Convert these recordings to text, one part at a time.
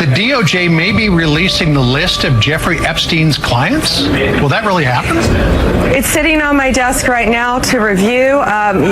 the DOJ may be releasing the list of Jeffrey Epstein's clients? Will that really happen? It's sitting on my desk right now to review.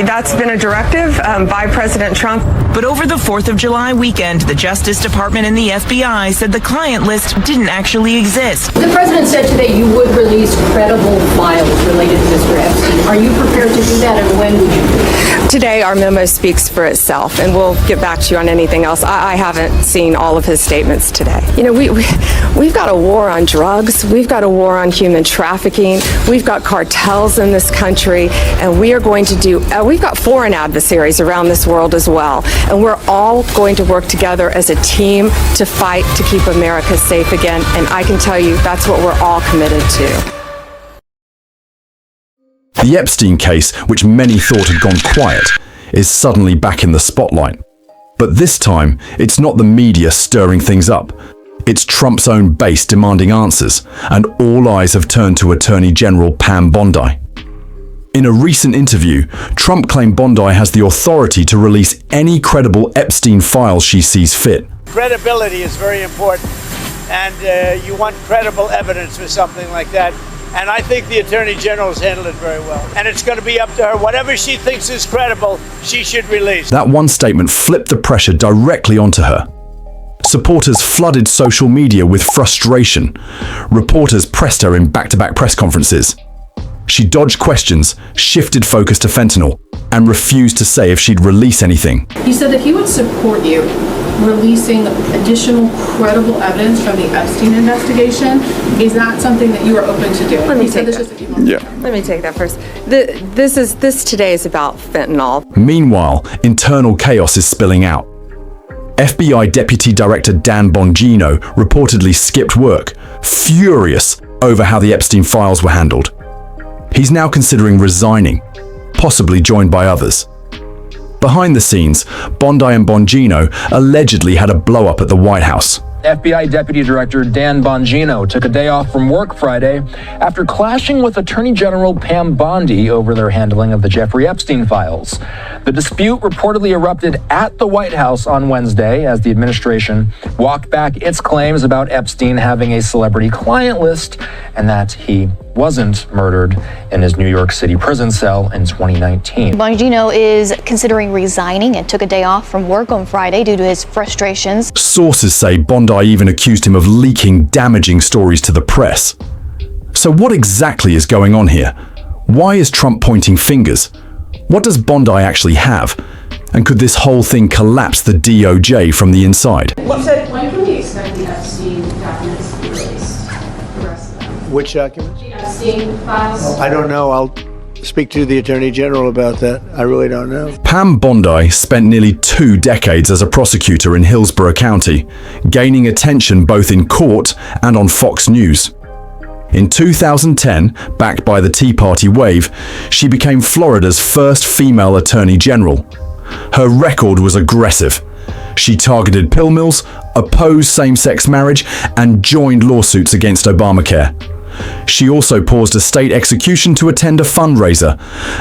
That's been a directive by President Trump. But over the 4th of July weekend, the Justice Department and the FBI said the client list didn't actually exist. The president said today you would release credible files related to Mr. Epstein. Are you prepared to do that, and when would you do it? Today, our memo speaks for itself, and we'll get back to you on anything else. I haven't seen all of his statements today. You know, we've got a war on drugs. We've got a war on human trafficking. We've got cartels in this country, and we are going to do, we've got foreign adversaries around this world as well, and we're all going to work together as a team to fight to keep America safe again, and I can tell you that's what we're all committed to. The Epstein case, which many thought had gone quiet, is suddenly back in the spotlight. But this time, it's not the media stirring things up. It's Trump's own base demanding answers, and all eyes have turned to Attorney General Pam Bondi. In a recent interview, Trump claimed Bondi has the authority to release any credible Epstein files she sees fit. Credibility is very important, and you want credible evidence for something like that. And I think the Attorney General has handled it very well. And it's going to be up to her. Whatever she thinks is credible, she should release. That one statement flipped the pressure directly onto her. Supporters flooded social media with frustration. Reporters pressed her in back-to-back press conferences. She dodged questions, shifted focus to fentanyl, and refused to say if she'd release anything. He said that he would support you releasing additional credible evidence from the Epstein investigation. Is that something that you are open to doing? Let me take that first. This today is about fentanyl. Meanwhile, internal chaos is spilling out. FBI Deputy Director Dan Bongino reportedly skipped work, furious over how the Epstein files were handled. He's now considering resigning, possibly joined by others. Behind the scenes, Bondi and Bongino allegedly had a blow-up at the White House. FBI Deputy Director Dan Bongino took a day off from work Friday after clashing with Attorney General Pam Bondi over their handling of the Jeffrey Epstein files. The dispute reportedly erupted at the White House on Wednesday as the administration walked back its claims about Epstein having a celebrity client list and that he wasn't murdered in his New York City prison cell in 2019. Bongino is considering resigning and took a day off from work on Friday due to his frustrations. Sources say Bondi even accused him of leaking damaging stories to the press. So what exactly is going on here? Why is Trump pointing fingers? What does Bondi actually have? And could this whole thing collapse the DOJ from the inside? When can we expect the Epstein documents to be released? The rest of them? Which documents? The Epstein files? I don't know. I'll speak to the Attorney General about that. I really don't know. Pam Bondi spent nearly 2 decades as a prosecutor in Hillsborough County, gaining attention both in court and on Fox News. In 2010, backed by the Tea Party wave, she became Florida's first female attorney general. Her record was aggressive. She targeted pill mills, opposed same-sex marriage, and joined lawsuits against Obamacare. She also paused a state execution to attend a fundraiser,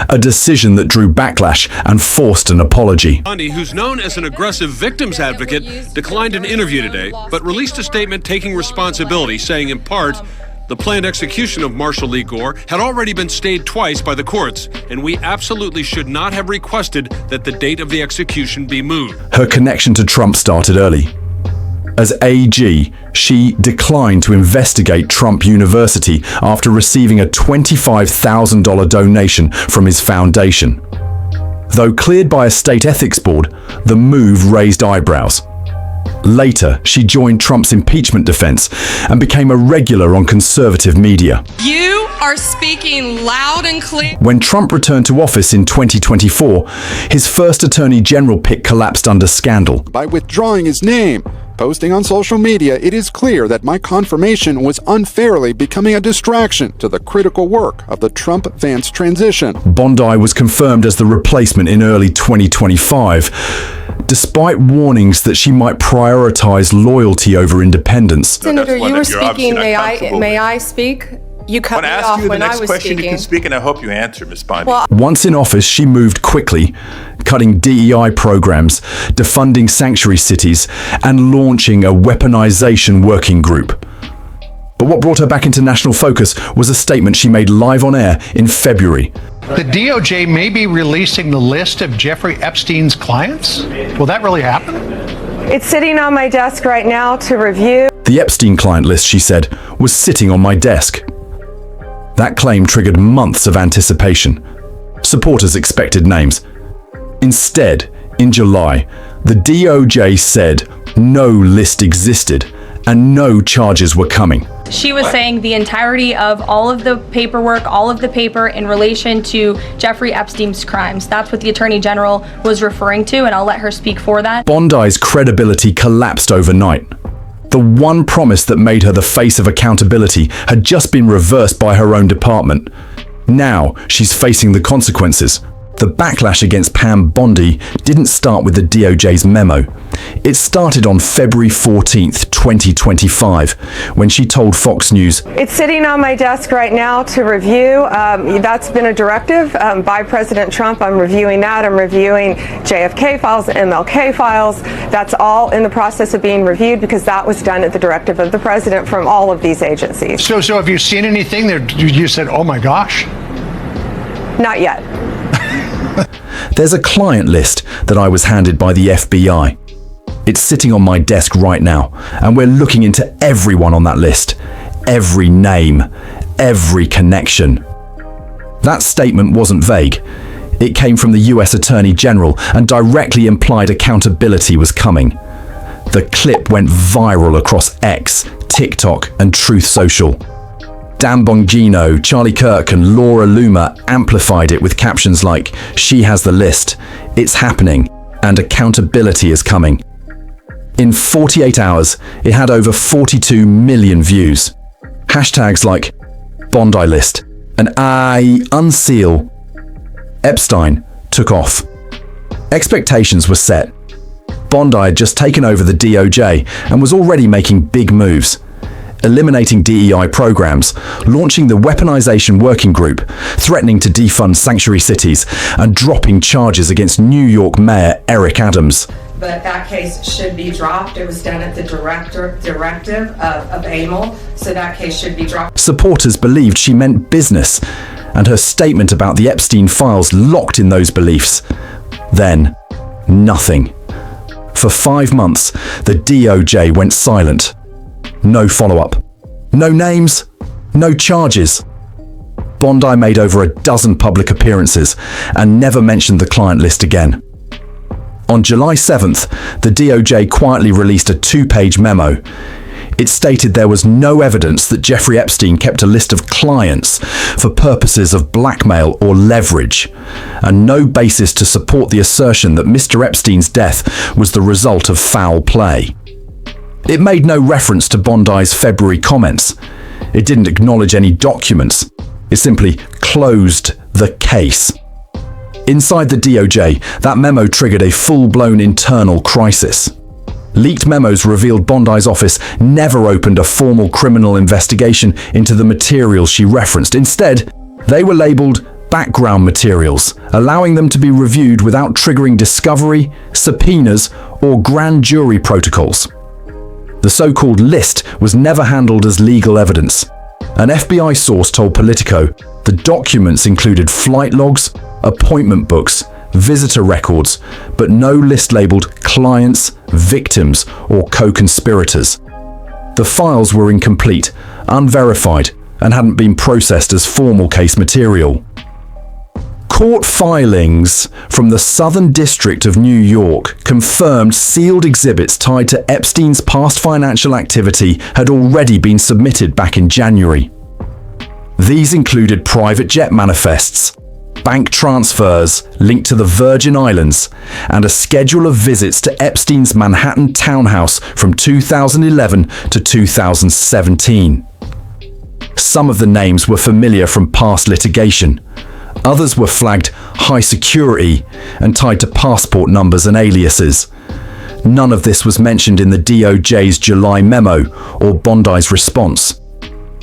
a decision that drew backlash and forced an apology. Bondi, who's known as an aggressive victims advocate, declined an interview today, but released a statement taking responsibility, saying in part, the planned execution of Marshall Lee Gore had already been stayed twice by the courts, and we absolutely should not have requested that the date of the execution be moved. Her connection to Trump started early. As AG, she declined to investigate Trump University after receiving a $25,000 donation from his foundation. Though cleared by a state ethics board, the move raised eyebrows. Later, she joined Trump's impeachment defense and became a regular on conservative media. You are speaking loud and clear. When Trump returned to office in 2024, his first attorney general pick collapsed under scandal. By withdrawing his name, posting on social media, it is clear that my confirmation was unfairly becoming a distraction to the critical work of the Trump-Vance transition. Bondi was confirmed as the replacement in early 2025, despite warnings that she might prioritize loyalty over independence. Senator, you were speaking. May I speak? You cut I want me to ask off you the when I next was question. speaking. You can speak, and I hope you answer, Ms. Bondi. Well, Once in office, she moved quickly, cutting DEI programs, defunding sanctuary cities, and launching a weaponization working group. But what brought her back into national focus was a statement she made live on air in February. The DOJ may be releasing the list of Jeffrey Epstein's clients? Will that really happen? it's sitting on my desk right now to review. The Epstein client list, she said, was sitting on my desk. That claim triggered months of anticipation. Supporters expected names. Instead, in July, the DOJ said no list existed and no charges were coming. She was saying the entirety of all of the paperwork, all of the paper in relation to Jeffrey Epstein's crimes. That's what the Attorney General was referring to, and I'll let her speak for that. Bondi's credibility collapsed overnight. The one promise that made her the face of accountability had just been reversed by her own department. Now she's facing the consequences. The backlash against Pam Bondi didn't start with the DOJ's memo. It started on February 14th, 2025, when she told Fox News, It's sitting on my desk right now to review. That's been a directive by President Trump. I'm reviewing that. I'm reviewing JFK files, MLK files. That's all in the process of being reviewed because that was done at the directive of the president from all of these agencies. So have you seen anything that you said, oh my gosh? Not yet. There's a client list that I was handed by the FBI. It's sitting on my desk right now, and we're looking into everyone on that list. Every name, every connection. That statement wasn't vague. It came from the US Attorney General and directly implied accountability was coming. The clip went viral across X, TikTok, and Truth Social. Dan Bongino, Charlie Kirk, and Laura Loomer amplified it with captions like, "She has the list, it's happening, and accountability is coming." In 48 hours, it had over 42 million views. Hashtags like Bondi List and I Unseal Epstein took off. Expectations were set. Bondi had just taken over the DOJ and was already making big moves. Eliminating DEI programs, launching the Weaponization Working Group, threatening to defund sanctuary cities, and dropping charges against New York Mayor Eric Adams. But that case should be dropped. It was done at the directive of AML, so that case should be dropped. Supporters believed she meant business, and her statement about the Epstein files locked in those beliefs. Then, nothing. For 5 months, the DOJ went silent. No follow-up. No names. No charges. Bondi made over a dozen public appearances and never mentioned the client list again. On July 7th, the DOJ quietly released a 2-page memo. It stated there was no evidence that Jeffrey Epstein kept a list of clients for purposes of blackmail or leverage, and no basis to support the assertion that Mr. Epstein's death was the result of foul play. It made no reference to Bondi's February comments. It didn't acknowledge any documents. It simply closed the case. Inside the DOJ, that memo triggered a full-blown internal crisis. Leaked memos revealed Bondi's office never opened a formal criminal investigation into the materials she referenced. Instead, they were labeled background materials, allowing them to be reviewed without triggering discovery, subpoenas, or grand jury protocols. The so-called list was never handled as legal evidence. An FBI source told Politico the documents included flight logs, appointment books, visitor records, but no list labeled clients, victims, or co-conspirators. The files were incomplete, unverified, and hadn't been processed as formal case material. Court filings from the Southern District of New York confirmed sealed exhibits tied to Epstein's past financial activity had already been submitted back in January. These included private jet manifests, bank transfers linked to the Virgin Islands, and a schedule of visits to Epstein's Manhattan townhouse from 2011 to 2017. Some of the names were familiar from past litigation. Others were flagged high security and tied to passport numbers and aliases. None of this was mentioned in the DOJ's July memo or Bondi's response.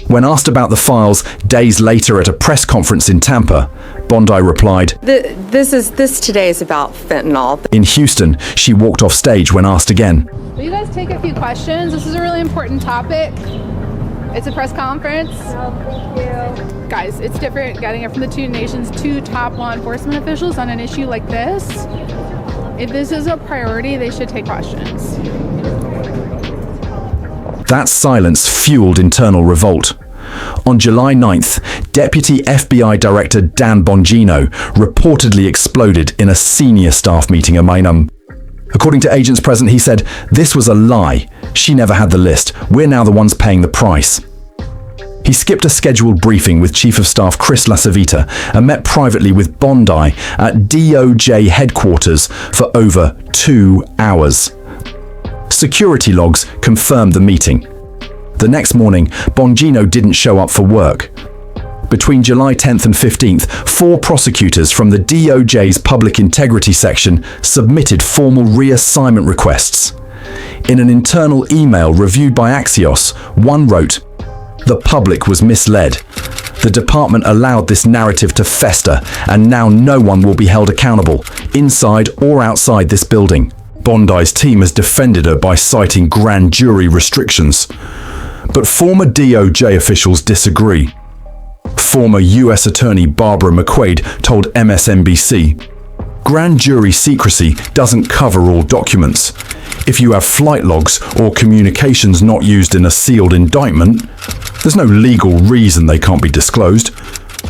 When asked about the files days later at a press conference in Tampa, Bondi replied, This today is about fentanyl. In Houston, she walked off stage when asked again. Will you guys take a few questions? This is a really important topic. It's a press conference. Thank you. Guys, it's different getting it from the two nation's two top law enforcement officials on an issue like this. If this is a priority, they should take questions. That silence fueled internal revolt. On July 9th, Deputy FBI Director Dan Bongino reportedly exploded in a senior staff meeting in Maynham. According to agents present, he said, "This was a lie. She never had the list. We're now the ones paying the price." He skipped a scheduled briefing with Chief of Staff Chris Lasavita and met privately with Bondi at DOJ headquarters for over 2 hours. Security logs confirmed the meeting. The next morning, Bongino didn't show up for work. Between July 10th and 15th, 4 prosecutors from the DOJ's Public Integrity Section submitted formal reassignment requests. In an internal email reviewed by Axios, one wrote, "The public was misled. The department allowed this narrative to fester, and now no one will be held accountable, inside or outside this building." Bondi's team has defended her by citing grand jury restrictions. But former DOJ officials disagree. Former U.S. Attorney Barbara McQuaid told MSNBC, "Grand jury secrecy doesn't cover all documents. If you have flight logs or communications not used in a sealed indictment, there's no legal reason they can't be disclosed,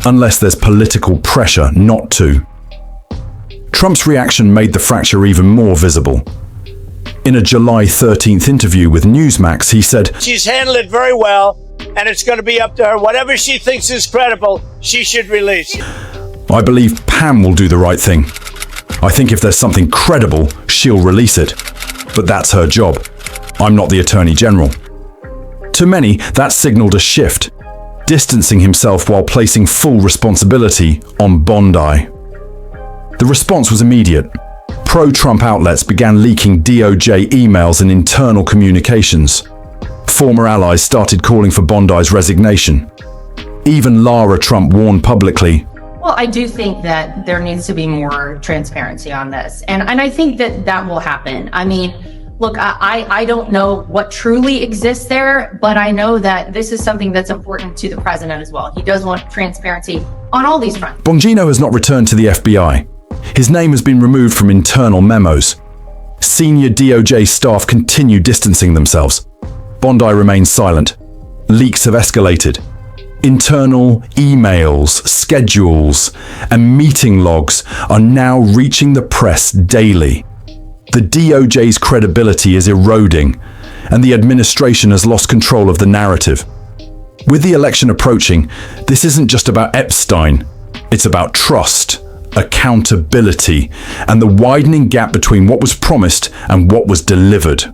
unless there's political pressure not to." Trump's reaction made the fracture even more visible. In a July 13th interview with Newsmax, he said, "She's handled it very well, and it's going to be up to her. Whatever she thinks is credible, she should release." "I believe Pam will do the right thing. I think if there's something credible, she'll release it. But that's her job. I'm not the Attorney General." To many, that signaled a shift, distancing himself while placing full responsibility on Bondi. The response was immediate. Pro-Trump outlets began leaking DOJ emails and internal communications. Former allies started calling for Bondi's resignation. Even Lara Trump warned publicly, "Well, I do think that there needs to be more transparency on this. And I think that will happen. I mean, look, I don't know what truly exists there, but I know that this is something that's important to the president as well. He does want transparency on all these fronts." Bongino has not returned to the FBI. His name has been removed from internal memos. Senior DOJ staff continue distancing themselves. Bondi remains silent. Leaks have escalated. Internal emails, schedules, and meeting logs are now reaching the press daily. The DOJ's credibility is eroding, and the administration has lost control of the narrative. With the election approaching, this isn't just about Epstein. It's about trust, accountability, and the widening gap between what was promised and what was delivered.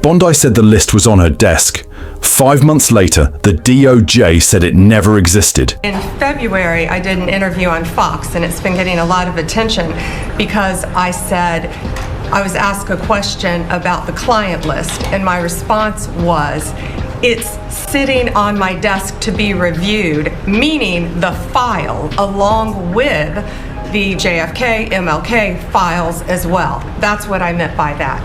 Bondi said the list was on her desk. 5 months later, the DOJ said it never existed. In February, I did an interview on Fox, and it's been getting a lot of attention because I was asked a question about the client list, and my response was, "It's sitting on my desk to be reviewed," meaning the file along with the JFK, MLK files as well. That's what I meant by that.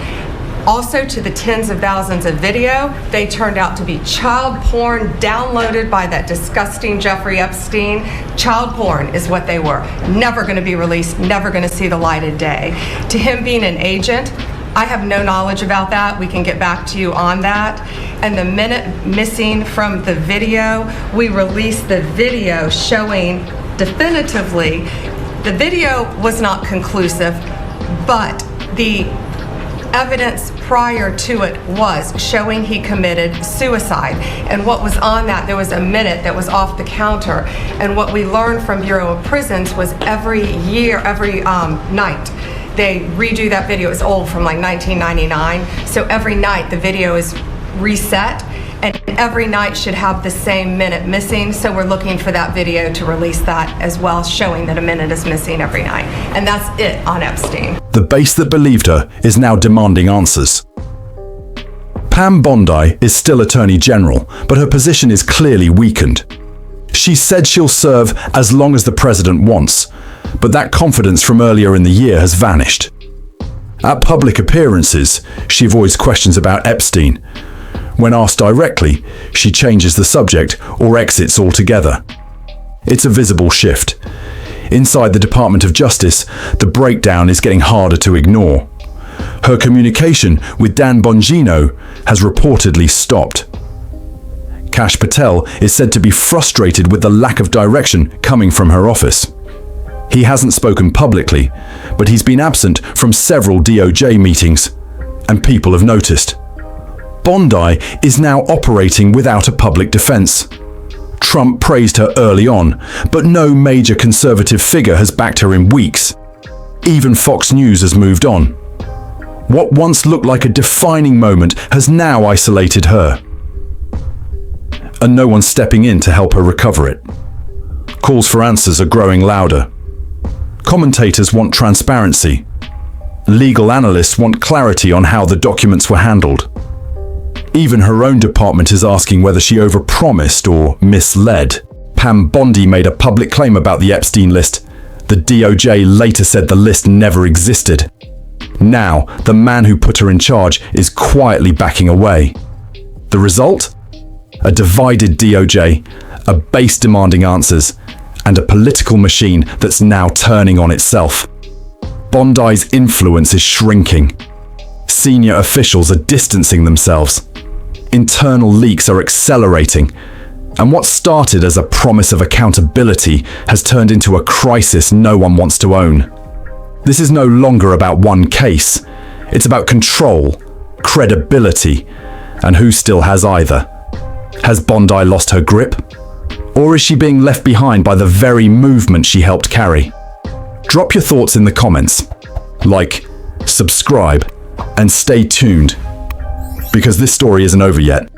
Also, to the tens of thousands of video, they turned out to be child porn downloaded by that disgusting Jeffrey Epstein. Child porn is what they were. Never going to be released, never going to see the light of day. To him being an agent, I have no knowledge about that. We can get back to you on that. And the minute missing from the video, we released the video showing definitively the video was not conclusive, but the evidence prior to it was showing he committed suicide. And what was on that, there was a minute that was off the counter. And what we learned from Bureau of Prisons was every night, they redo that video. It's old, from like 1999. So every night the video is reset, and every night should have the same minute missing. So we're looking for that video to release that as well, showing that a minute is missing every night. And that's it on Epstein. The base that believed her is now demanding answers. Pam Bondi is still Attorney General, but her position is clearly weakened. She said she'll serve as long as the president wants, but that confidence from earlier in the year has vanished. At public appearances, she avoids questions about Epstein. When asked directly, she changes the subject or exits altogether. It's a visible shift. Inside the Department of Justice, the breakdown is getting harder to ignore. Her communication with Dan Bongino has reportedly stopped. Kash Patel is said to be frustrated with the lack of direction coming from her office. He hasn't spoken publicly, but he's been absent from several DOJ meetings, and people have noticed. Bondi is now operating without a public defense. Trump praised her early on, but no major conservative figure has backed her in weeks. Even Fox News has moved on. What once looked like a defining moment has now isolated her. And no one's stepping in to help her recover it. Calls for answers are growing louder. Commentators want transparency. Legal analysts want clarity on how the documents were handled. Even her own department is asking whether she overpromised or misled. Pam Bondi made a public claim about the Epstein list. The DOJ later said the list never existed. Now, the man who put her in charge is quietly backing away. The result? A divided DOJ, a base demanding answers, and a political machine that's now turning on itself. Bondi's influence is shrinking. Senior officials are distancing themselves. Internal leaks are accelerating, and what started as a promise of accountability has turned into a crisis no one wants to own. This is no longer about one case. It's about control, credibility, and who still has either. Has Bondi lost her grip? Or is she being left behind by the very movement she helped carry? Drop your thoughts in the comments. Like, subscribe, and stay tuned, because this story isn't over yet.